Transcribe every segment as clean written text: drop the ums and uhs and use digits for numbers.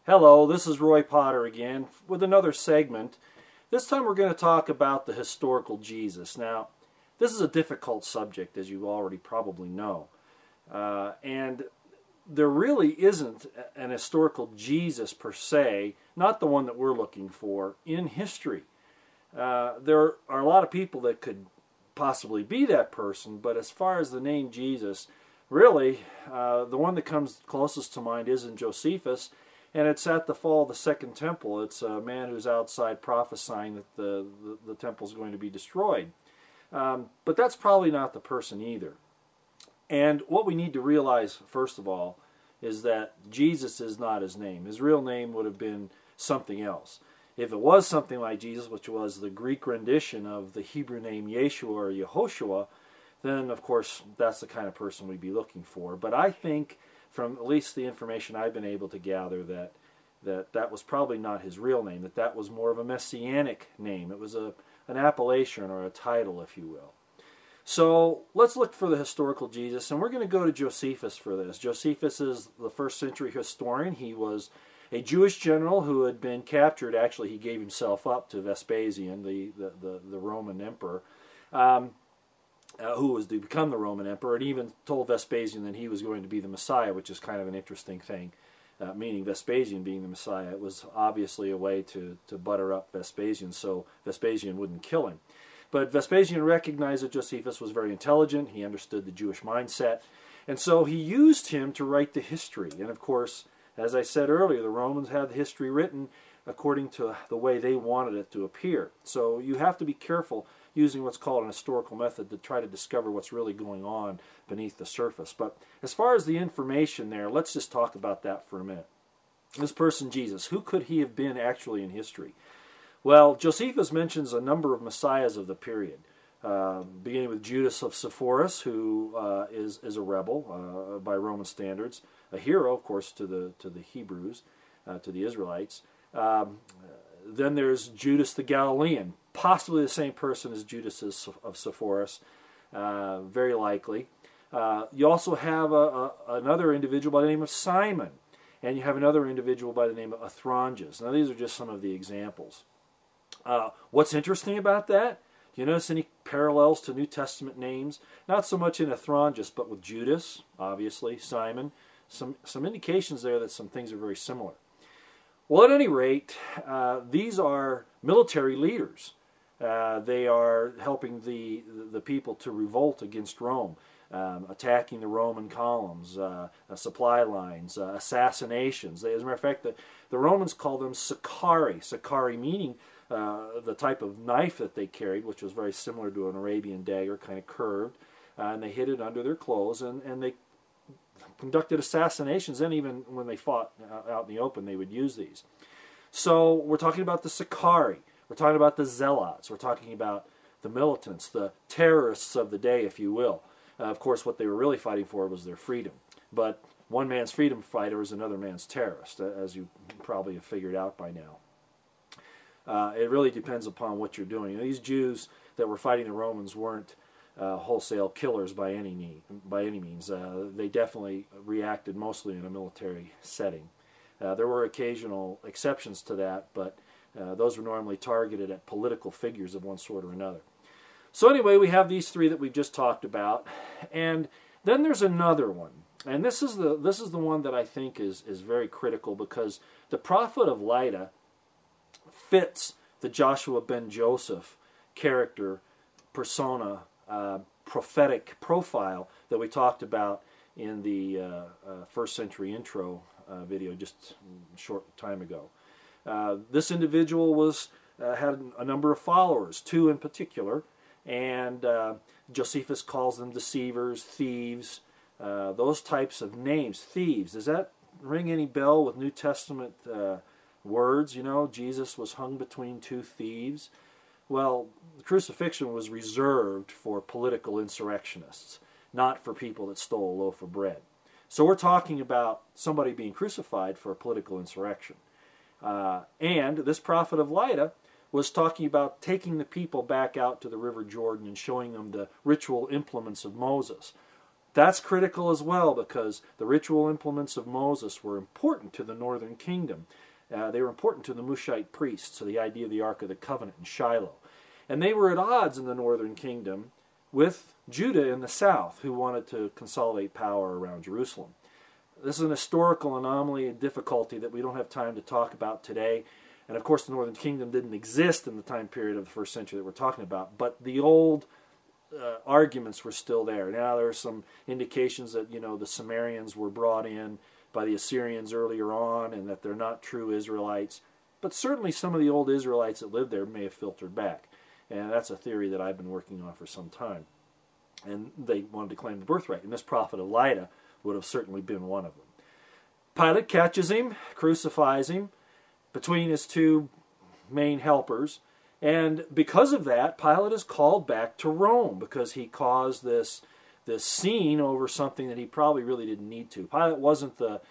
Hello, this is Roy Potter again with another segment. This time we're going to talk about the historical Jesus. Now, this is a difficult subject, as you already probably know. And there really isn't an historical Jesus per se, not the one that we're looking for, in history. There are a lot of people that could possibly be that person, but as far as the name Jesus, really, the one that comes closest to mind isn't Josephus. And it's at the fall of the Second Temple. It's a man who's outside prophesying that the temple's going to be destroyed. But that's probably not the person either. And what we need to realize, first of all, is that Jesus is not his name. His real name would have been something else. If it was something like Jesus, which was the Greek rendition of the Hebrew name Yeshua or Yehoshua, then, of course, that's the kind of person we'd be looking for. But I think, from at least the information I've been able to gather, that was probably not his real name, that was more of a messianic name. It was an appellation or a title, if you will. So let's look for the historical Jesus, and we're going to go to Josephus for this. Josephus is the first century historian. He was a Jewish general who had been captured. Actually, he gave himself up to Vespasian, the Roman emperor, who was to become the Roman emperor, and even told Vespasian that he was going to be the Messiah, which is kind of an interesting thing, meaning Vespasian being the Messiah. It was obviously a way to butter up Vespasian so Vespasian wouldn't kill him. But Vespasian recognized that Josephus was very intelligent. He understood the Jewish mindset, and so he used him to write the history. And of course, as I said earlier, the Romans had the history written according to the way they wanted it to appear. So you have to be careful using what's called an historical method to try to discover what's really going on beneath the surface. But as far as the information there, let's just talk about that for a minute. This person, Jesus, who could he have been actually in history? Well, Josephus mentions a number of messiahs of the period, beginning with Judas of Sepphoris, who is a rebel by Roman standards, a hero, of course, to the Hebrews, to the Israelites. Then there's Judas the Galilean, possibly the same person as Judas of Sepphoris, very likely. You also have another individual by the name of Simon, and you have another individual by the name of Athronges. Now, these are just some of the examples. What's interesting about that? Do you notice any parallels to New Testament names? Not so much in Athronges, but with Judas, obviously, Simon. Some indications there that some things are very similar. Well, at any rate, these are military leaders. They are helping the people to revolt against Rome, attacking the Roman columns, supply lines, assassinations. As a matter of fact, the Romans call them Sicarii. Sicarii meaning the type of knife that they carried, which was very similar to an Arabian dagger, kind of curved, and they hid it under their clothes, and they conducted assassinations. And even when they fought out in the open, they would use these. So we're talking about the Sicarii. We're talking about the zealots. We're talking about the militants, the terrorists of the day, if you will. Of course, what they were really fighting for was their freedom. But one man's freedom fighter is another man's terrorist, as you probably have figured out by now. It really depends upon what you're doing. These Jews that were fighting the Romans weren't wholesale killers by any means. They definitely reacted mostly in a military setting. There were occasional exceptions to that, but those were normally targeted at political figures of one sort or another. So anyway, we have these three that we've just talked about, and then there's another one, and this is the one that I think is very critical, because the prophet of Lyta fits the Joshua ben Joseph character, persona, prophetic profile that we talked about in the first century intro video just a short time ago. This individual had a number of followers, two in particular, and Josephus calls them deceivers, thieves, those types of names. Thieves, does that ring any bell with New Testament words? You know, Jesus was hung between two thieves. Well, the crucifixion was reserved for political insurrectionists, not for people that stole a loaf of bread. So we're talking about somebody being crucified for a political insurrection. And this prophet of Lyta was talking about taking the people back out to the River Jordan and showing them the ritual implements of Moses. That's critical as well, because the ritual implements of Moses were important to the northern kingdom. They were important to the Mushite priests, so the idea of the Ark of the Covenant in Shiloh. And they were at odds in the northern kingdom with Judah in the south, who wanted to consolidate power around Jerusalem. This is an historical anomaly and difficulty that we don't have time to talk about today. And of course the northern kingdom didn't exist in the time period of the first century that we're talking about, but the old arguments were still there. Now there are some indications that, the Sumerians were brought in by the Assyrians earlier on, and that they're not true Israelites. But certainly some of the old Israelites that lived there may have filtered back. And that's a theory that I've been working on for some time. And they wanted to claim the birthright. And this prophet of Lyta would have certainly been one of them. Pilate catches him, crucifies him, between his two main helpers. And because of that, Pilate is called back to Rome, because he caused this scene over something that he probably really didn't need to. Pilate wasn't the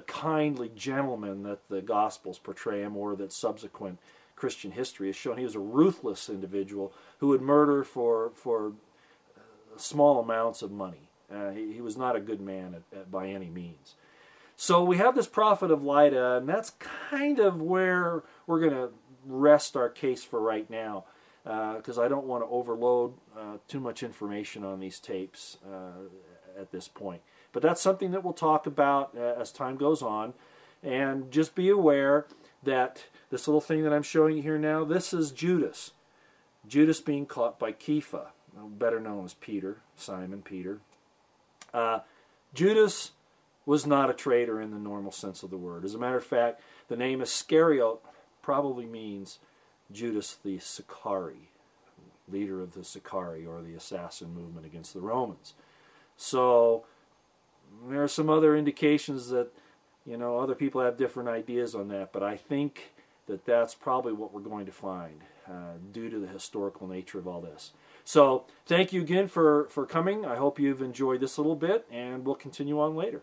kindly gentleman that the Gospels portray him, or that subsequent Christian history has shown. He was a ruthless individual who would murder for small amounts of money. He was not a good man by any means. So we have this prophet of Lyta, and that's kind of where we're going to rest our case for right now, because I don't want to overload too much information on these tapes at this point. But that's something that we'll talk about as time goes on. And just be aware that this little thing that I'm showing you here now, this is Judas. Judas being caught by Kepha, better known as Peter, Simon Peter. Judas was not a traitor in the normal sense of the word. As a matter of fact, the name Iscariot probably means Judas the Sicarii, leader of the Sicarii, or the assassin movement against the Romans. So there are some other indications that, other people have different ideas on that, but I think that that's probably what we're going to find due to the historical nature of all this. So thank you again for coming. I hope you've enjoyed this little bit, and we'll continue on later.